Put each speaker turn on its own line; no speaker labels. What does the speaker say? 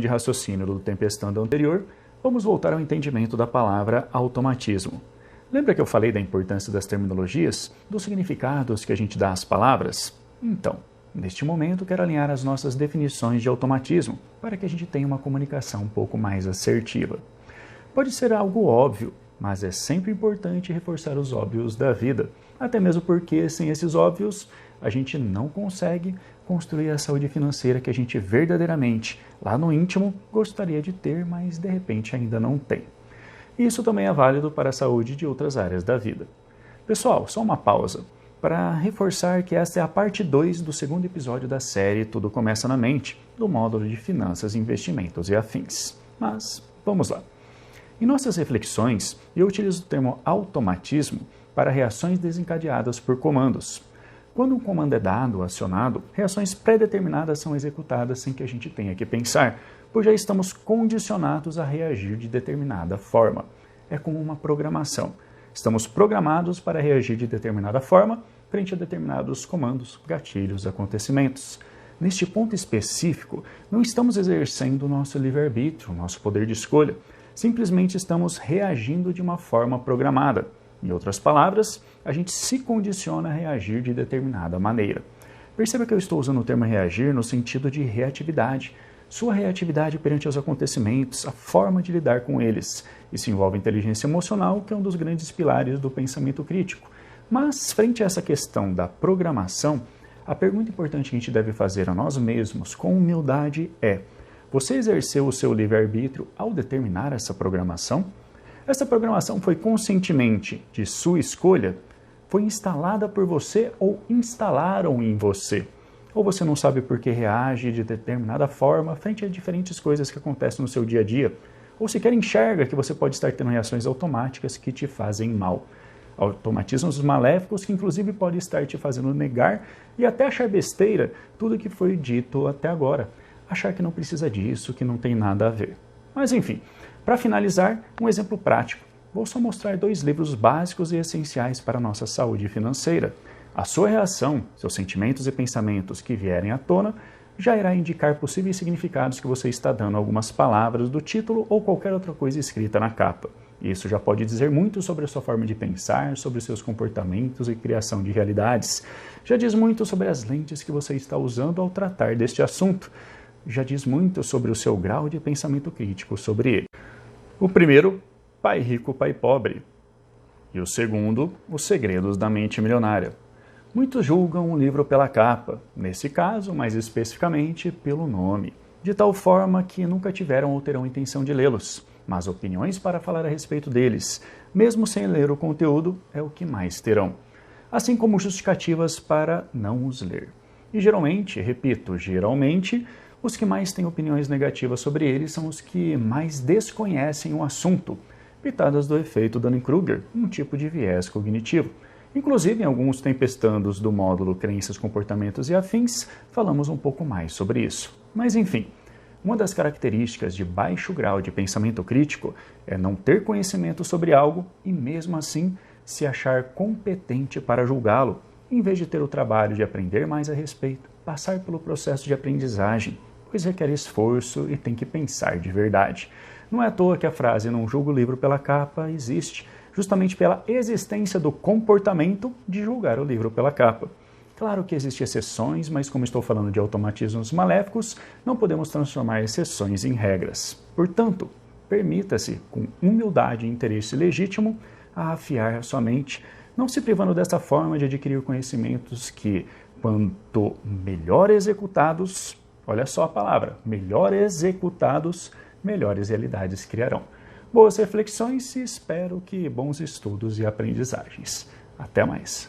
de raciocínio do Tempestando anterior, vamos voltar ao entendimento da palavra automatismo. Lembra que eu falei da importância das terminologias, dos significados que a gente dá às palavras? Então, neste momento quero alinhar as nossas definições de automatismo, para que a gente tenha uma comunicação um pouco mais assertiva. Pode ser algo óbvio, mas é sempre importante reforçar os óbvios da vida, até mesmo porque sem esses óbvios a gente não consegue construir a saúde financeira que a gente verdadeiramente, lá no íntimo, gostaria de ter, mas de repente ainda não tem. Isso também é válido para a saúde de outras áreas da vida. Pessoal, só uma pausa para reforçar que esta é a parte 2 do segundo episódio da série Tudo Começa na Mente, do módulo de Finanças, Investimentos e Afins. Mas vamos lá. Em nossas reflexões, eu utilizo o termo automatismo para reações desencadeadas por comandos. Quando um comando é dado ou acionado, reações pré-determinadas são executadas sem que a gente tenha que pensar, pois já estamos condicionados a reagir de determinada forma. É como uma programação. Estamos programados para reagir de determinada forma frente a determinados comandos, gatilhos, acontecimentos. Neste ponto específico, não estamos exercendo o nosso livre-arbítrio, o nosso poder de escolha. Simplesmente estamos reagindo de uma forma programada. Em outras palavras, a gente se condiciona a reagir de determinada maneira. Perceba que eu estou usando o termo reagir no sentido de reatividade. Sua reatividade perante os acontecimentos, a forma de lidar com eles. Isso envolve inteligência emocional, que é um dos grandes pilares do pensamento crítico. Mas, frente a essa questão da programação, a pergunta importante que a gente deve fazer a nós mesmos com humildade é: você exerceu o seu livre-arbítrio ao determinar essa programação? Essa programação foi conscientemente de sua escolha? Foi instalada por você ou instalaram em você? Ou você não sabe por que reage de determinada forma frente a diferentes coisas que acontecem no seu dia a dia? Ou sequer enxerga que você pode estar tendo reações automáticas que te fazem mal? Automatismos maléficos que inclusive podem estar te fazendo negar e até achar besteira tudo que foi dito até agora. Achar que não precisa disso, que não tem nada a ver. Mas enfim, para finalizar, um exemplo prático. Vou só mostrar 2 livros básicos e essenciais para a nossa saúde financeira. A sua reação, seus sentimentos e pensamentos que vierem à tona, já irá indicar possíveis significados que você está dando a algumas palavras do título ou qualquer outra coisa escrita na capa. Isso já pode dizer muito sobre a sua forma de pensar, sobre os seus comportamentos e criação de realidades. Já diz muito sobre as lentes que você está usando ao tratar deste assunto. Já diz muito sobre o seu grau de pensamento crítico sobre ele. O primeiro, Pai Rico, Pai Pobre. E o segundo, Os Segredos da Mente Milionária. Muitos julgam um livro pela capa, nesse caso, mais especificamente, pelo nome, de tal forma que nunca tiveram ou terão intenção de lê-los, mas opiniões para falar a respeito deles, mesmo sem ler o conteúdo, é o que mais terão, assim como justificativas para não os ler. E geralmente, repito, geralmente, os que mais têm opiniões negativas sobre eles são os que mais desconhecem o assunto, pitadas do efeito Dunning-Kruger, um tipo de viés cognitivo. Inclusive, em alguns tempestandos do módulo Crenças, Comportamentos e Afins, falamos um pouco mais sobre isso. Mas enfim, uma das características de baixo grau de pensamento crítico é não ter conhecimento sobre algo e, mesmo assim, se achar competente para julgá-lo, em vez de ter o trabalho de aprender mais a respeito, passar pelo processo de aprendizagem, pois requer esforço e tem que pensar de verdade. Não é à toa que a frase "não julgo o livro pela capa" existe, justamente pela existência do comportamento de julgar o livro pela capa. Claro que existem exceções, mas como estou falando de automatismos maléficos, não podemos transformar exceções em regras. Portanto, permita-se, com humildade e interesse legítimo, a afiar a sua mente, não se privando dessa forma de adquirir conhecimentos que, quanto melhor executados, olha só a palavra, melhor executados, melhores realidades criarão. Boas reflexões e espero que bons estudos e aprendizagens. Até mais!